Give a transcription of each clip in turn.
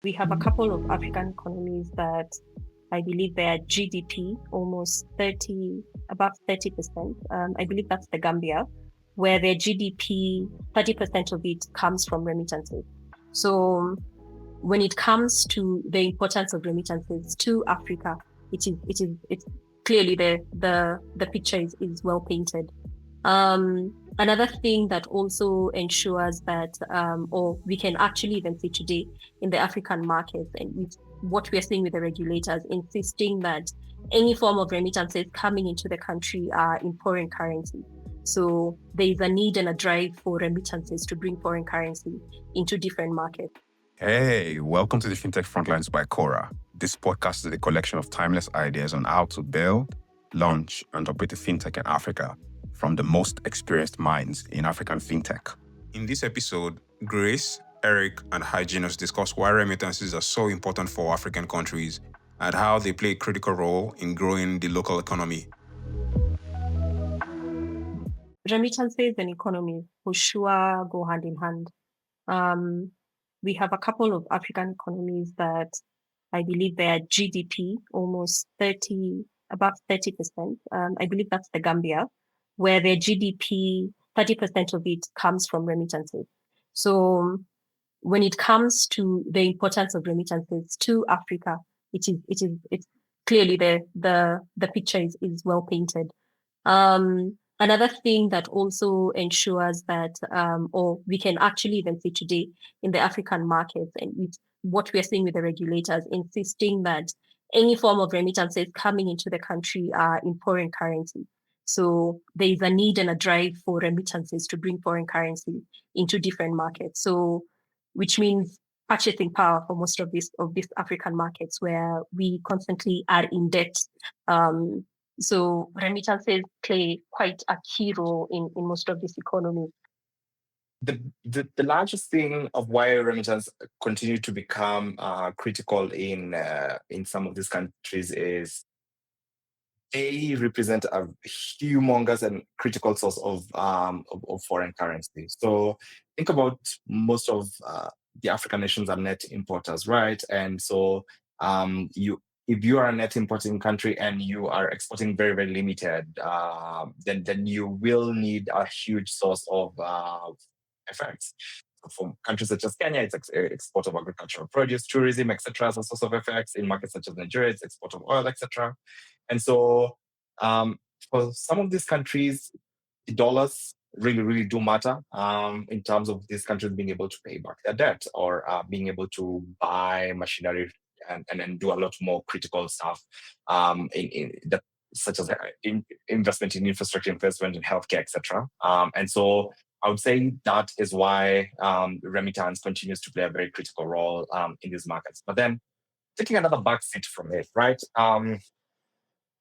We have a couple of African economies that I believe their GDP almost 30, about 30%. I believe that's the Gambia, where their GDP, 30% of it comes from remittances. So when it comes to the importance of remittances to Africa, it's clearly the picture is well painted. Another thing that also ensures that, or we can actually even see today in the African markets, and with what we are seeing with the regulators insisting that any form of remittances coming into the country are in foreign currency. So there is a need and a drive for remittances to bring foreign currency into different markets. Hey, welcome to the FinTech Frontlines by Cora. This podcast is a collection of timeless ideas on how to build, launch, and operate a fintech in Africa from the most experienced minds in African fintech. In this episode, Grace, Eric, and Hyginus discuss why remittances are so important for African countries and how they play a critical role in growing the local economy. Remittances and economies for sure go hand in hand. We have a couple of African economies that I believe their GDP almost 30, about 30%. I believe that's the Gambia, where their GDP, 30% of it comes from remittances. So when it comes to the importance of remittances to Africa, it's clearly the picture is well painted. Another thing that also ensures that, or we can actually even see today in the African markets, and with what we are seeing with the regulators insisting that any form of remittances coming into the country are in foreign currency. So there is a need and a drive for remittances to bring foreign currency into different markets. So, which means purchasing power for most of these African markets where we constantly are in debt. So remittances play quite a key role in most of these economies. The largest thing of why remittance continue to become critical in some of these countries is they represent a humongous and critical source of foreign currency. So think about most of the African nations are net importers, right? And so you if you are a net importing country and you are exporting very, very limited, then you will need a huge source of FX. So for countries such as Kenya, it's export of agricultural produce, tourism, etc., as a source of FX. In markets such as Nigeria, it's export of oil, etc. And so for some of these countries, the dollars really, really do matter in terms of these countries being able to pay back their debt or being able to buy machinery and do a lot more critical stuff in that, such as investment in infrastructure, investment in healthcare, etc. And so I would say that is why remittance continues to play a very critical role in these markets. But then taking another backseat from it, right?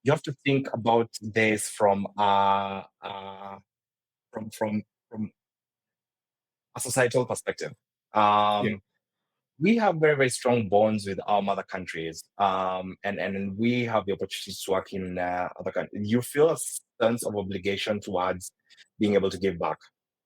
You have to think about this from from a societal perspective. We have very, very strong bonds with our mother countries, and we have the opportunities to work in other countries. You feel a sense of obligation towards being able to give back.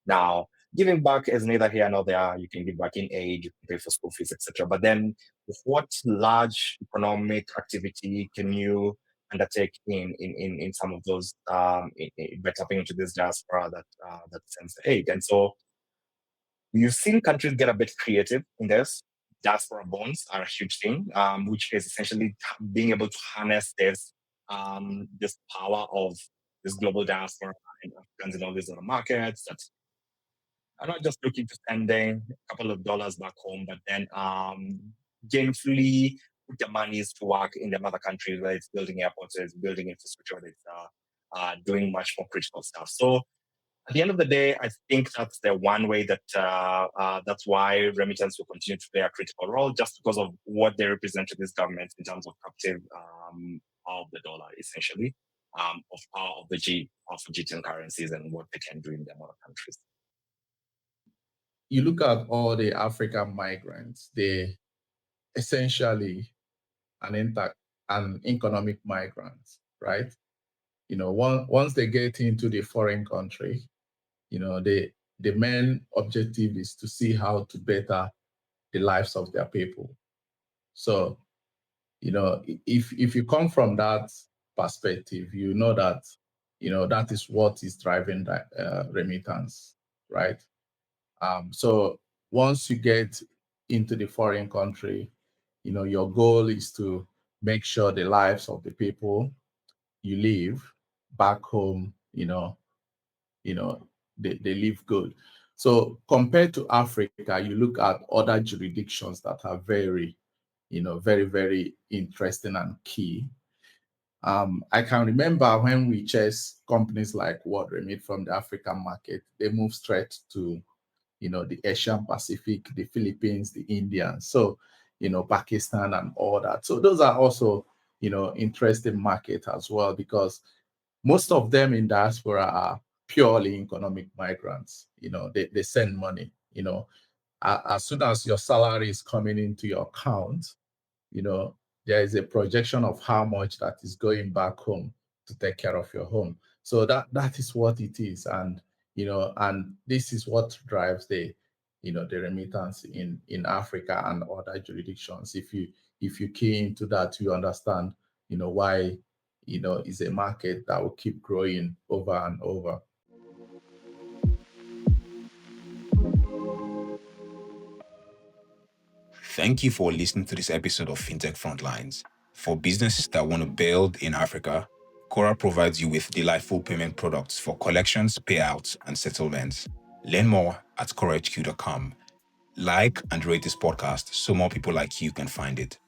Now, giving back is neither here nor there. You can give back in aid, you can pay for school fees, etc. But then, what large economic activity can you undertake in some of those by tapping into this diaspora that sends the aid? And so you've seen countries get a bit creative in this. Diaspora bonds are a huge thing, which is essentially being able to harness this power of this global diaspora and Africans in all these other markets that are not just looking to sending a couple of dollars back home, but then gainfully put their monies to work in their mother countries, whether it's building airports, whether it's building infrastructure, whether it's doing much more critical stuff. So at the end of the day, I think that's the one way that that's why remittance will continue to play a critical role, just because of what they represent to these governments in terms of captive power of the dollar, essentially, of power of the of G10 currencies and what they can do in their mother countries. You look at all the African migrants, they essentially an economic migrants, right? Once they get into the foreign country, the main objective is to see how to better the lives of their people. So, if you come from that perspective, you know that, that is what is driving that remittance, right? So once you get into the foreign country, your goal is to make sure the lives of the people you live back home, they live good. So compared to Africa, you look at other jurisdictions that are very, very, very interesting and key. I can remember when we chase companies like World Remit from the African market, they move straight to, the Asian Pacific, the Philippines, the Indians, so, Pakistan and all that. So those are also, interesting market as well, because most of them in diaspora are purely economic migrants. They send money, as soon as your salary is coming into your account, there is a projection of how much that is going back home to take care of your home. So that is what it is. And, and this is what drives the remittance in Africa and other jurisdictions. If you key into that, you understand, why, is a market that will keep growing over and over. Thank you for listening to this episode of FinTech Frontlines. For businesses that want to build in Africa, Cora provides you with delightful payment products for collections, payouts, and settlements. Learn more at corahq.com. Like and rate this podcast so more people like you can find it.